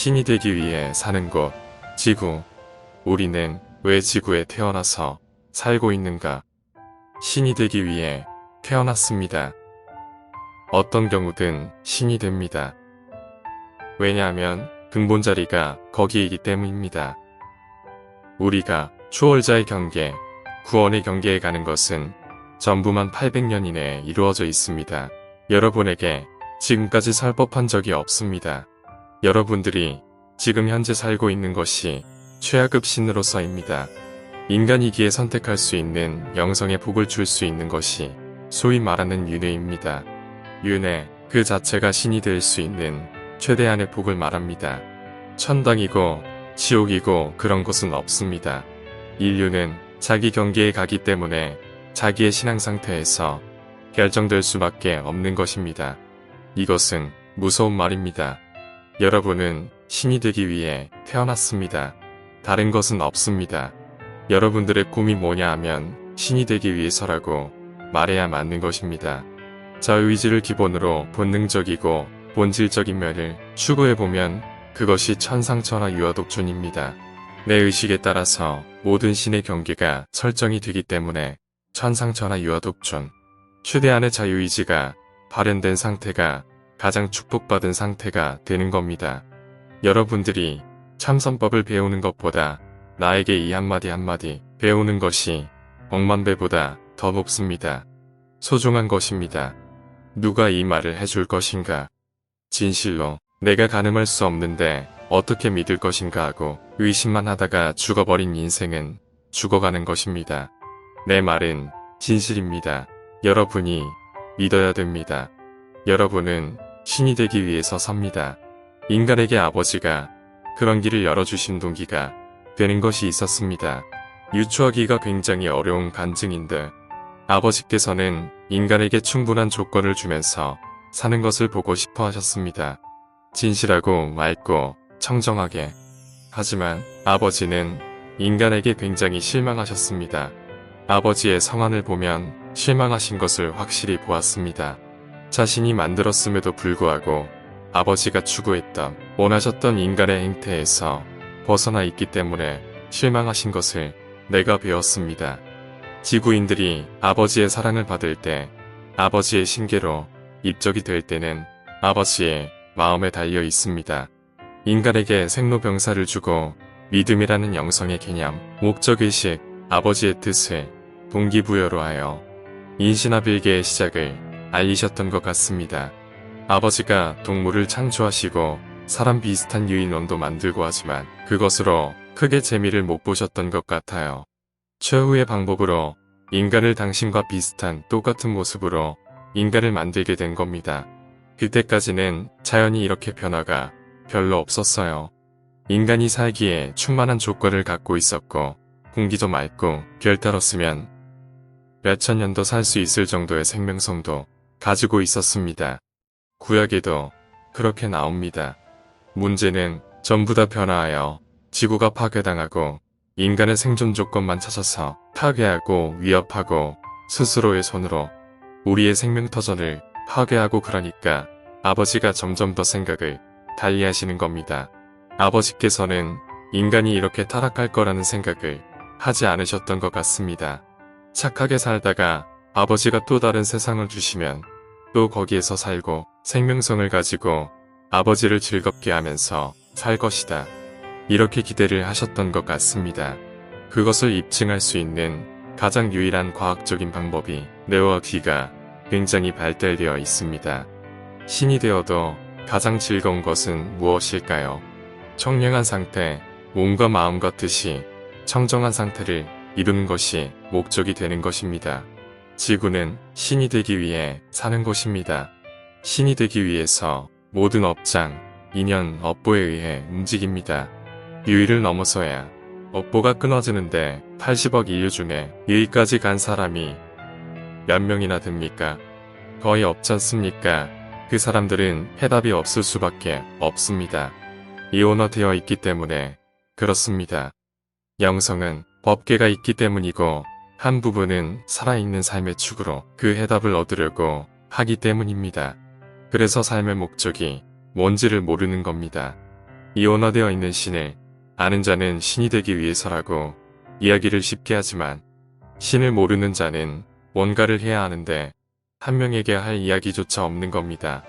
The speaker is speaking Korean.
신이 되기 위해 사는 곳, 지구. 우리는 왜 지구에 태어나서 살고 있는가? 신이 되기 위해 태어났습니다. 어떤 경우든 신이 됩니다. 왜냐하면 근본 자리가 거기이기 때문입니다. 우리가 초월자의 경계, 구원의 경계에 가는 것은 전부만 800년 이내에 이루어져 있습니다. 여러분에게 지금까지 살 법한 적이 없습니다. 여러분들이 지금 현재 살고 있는 것이 최하급 신으로서입니다. 인간이기에 선택할 수 있는 영성의 복을 줄 수 있는 것이 소위 말하는 윤회입니다. 윤회 그 자체가 신이 될 수 있는 최대한의 복을 말합니다. 천당이고 지옥이고 그런 곳은 없습니다. 인류는 자기 경계에 가기 때문에 자기의 신앙 상태에서 결정될 수밖에 없는 것입니다. 이것은 무서운 말입니다. 여러분은 신이 되기 위해 태어났습니다. 다른 것은 없습니다. 여러분들의 꿈이 뭐냐 하면 신이 되기 위해서라고 말해야 맞는 것입니다. 자유의지를 기본으로 본능적이고 본질적인 면을 추구해보면 그것이 천상천하 유아독존입니다. 내 의식에 따라서 모든 신의 경계가 설정이 되기 때문에 천상천하 유아독존, 최대한의 자유의지가 발현된 상태가 가장 축복받은 상태가 되는 겁니다. 여러분들이 참선법을 배우는 것보다 나에게 이 한마디 한마디 배우는 것이 억만배보다 더 높습니다. 소중한 것입니다. 누가 이 말을 해줄 것인가? 진실로 내가 가늠할 수 없는데 어떻게 믿을 것인가 하고 의심만 하다가 죽어버린 인생은 죽어가는 것입니다. 내 말은 진실입니다. 여러분이 믿어야 됩니다. 여러분은 신이 되기 위해서 삽니다. 인간에게 아버지가 그런 길을 열어주신 동기가 되는 것이 있었습니다. 유추하기가 굉장히 어려운 간증인데 아버지께서는 인간에게 충분한 조건을 주면서 사는 것을 보고 싶어 하셨습니다. 진실하고 맑고 청정하게. 하지만 아버지는 인간에게 굉장히 실망하셨습니다. 아버지의 성안을 보면 실망하신 것을 확실히 보았습니다. 자신이 만들었음에도 불구하고 아버지가 추구했던 원하셨던 인간의 행태에서 벗어나 있기 때문에 실망하신 것을 내가 배웠습니다. 지구인들이 아버지의 사랑을 받을 때, 아버지의 신계로 입적이 될 때는 아버지의 마음에 달려 있습니다. 인간에게 생로병사를 주고 믿음이라는 영성의 개념, 목적의식, 아버지의 뜻을 동기부여로 하여 인신합일계의 시작을 알리셨던 것 같습니다. 아버지가 동물을 창조하시고 사람 비슷한 유인원도 만들고 하지만 그것으로 크게 재미를 못 보셨던 것 같아요. 최후의 방법으로 인간을 당신과 비슷한 똑같은 모습으로 인간을 만들게 된 겁니다. 그때까지는 자연이 이렇게 변화가 별로 없었어요. 인간이 살기에 충만한 조건을 갖고 있었고 공기도 맑고 별 따랐으면 몇천 년도 살 수 있을 정도의 생명성도 가지고 있었습니다. 구약에도 그렇게 나옵니다. 문제는 전부 다 변화하여 지구가 파괴당하고 인간의 생존 조건만 찾아서 파괴하고 위협하고 스스로의 손으로 우리의 생명터전을 파괴하고 그러니까 아버지가 점점 더 생각을 달리하시는 겁니다. 아버지께서는 인간이 이렇게 타락할 거라는 생각을 하지 않으셨던 것 같습니다. 착하게 살다가 아버지가 또 다른 세상을 주시면 또 거기에서 살고 생명성을 가지고 아버지를 즐겁게 하면서 살 것이다. 이렇게 기대를 하셨던 것 같습니다. 그것을 입증할 수 있는 가장 유일한 과학적인 방법이 뇌와 귀가 굉장히 발달되어 있습니다. 신이 되어도 가장 즐거운 것은 무엇일까요? 청량한 상태, 몸과 마음과 뜻이 청정한 상태를 이루는 것이 목적이 되는 것입니다. 지구는 신이 되기 위해 사는 곳입니다. 신이 되기 위해서 모든 업장, 인연, 업보에 의해 움직입니다. 유의를 넘어서야 업보가 끊어지는데 80억 인류 중에 여기까지 간 사람이 몇 명이나 됩니까? 거의 없지 않습니까? 그 사람들은 해답이 없을 수밖에 없습니다. 이온화되어 있기 때문에 그렇습니다. 영성은 법계가 있기 때문이고 한 부분은 살아있는 삶의 축으로 그 해답을 얻으려고 하기 때문입니다. 그래서 삶의 목적이 뭔지를 모르는 겁니다. 이원화되어 있는 신을 아는 자는 신이 되기 위해서라고 이야기를 쉽게 하지만 신을 모르는 자는 뭔가를 해야 하는데 한 명에게 할 이야기조차 없는 겁니다.